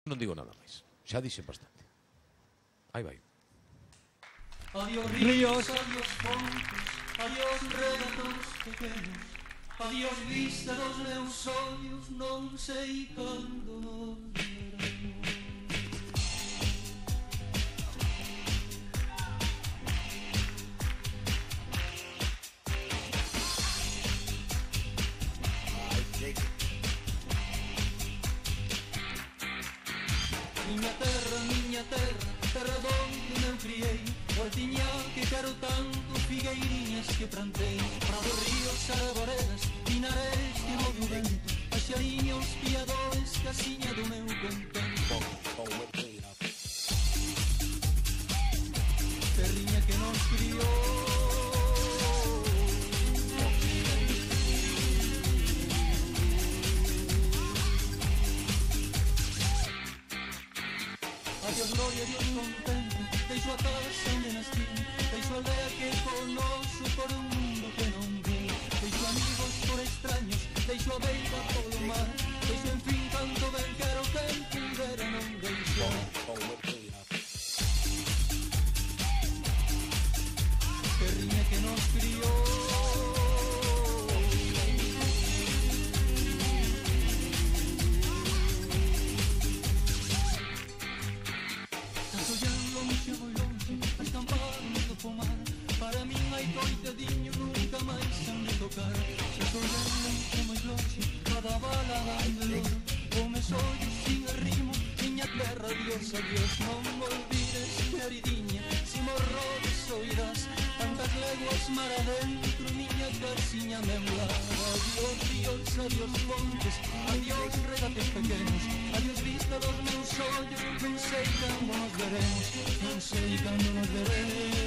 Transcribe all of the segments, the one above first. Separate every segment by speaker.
Speaker 1: Non digo nada máis. Xa dixen bastante. Aí vai.
Speaker 2: Adiós ríos, adiós fontes, adiós regatos pequenos, adiós vista dos meus ollos, non sei cando nos veremos. Miña terra, terra donde me criei, Huertiña que quero tanto, figueiriñas que plantei, prados, ríos, arboredas, pinares que move o vento, paxariños, piadores, casiña do meu contento. Terriña que nos criou, adiós gloria, adiós contento, deixo a casa onde nascí, deixo a aldea que conozo por un mundo que non vi, deixo amigos por extraños, deixo a beira polo mar, deixo en fin canto ben quero quen pudera non deixar. Terriña que nos criou, para min hai coitadiño, nunca máis han de tocar. Se estou longe, máis longe, cada bala de lor, o mes ollos sin arrimo, miña terra, adiós, adiós. Non me olvides, queridinha, si morrodes oirás tantas leguas mar adentro, miña casiña memblar. Adiós ríos, adiós montes, adiós regates pequenos, adiós vista dos meus ollos, non sei cando nos veremos, non sei cando nos veremos.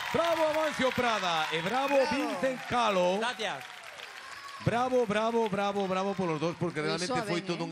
Speaker 1: Bravo Amancio Prada e bravo Vincent Calo.
Speaker 3: Gracias.
Speaker 1: Bravo polos dos, porque realmente foi todo un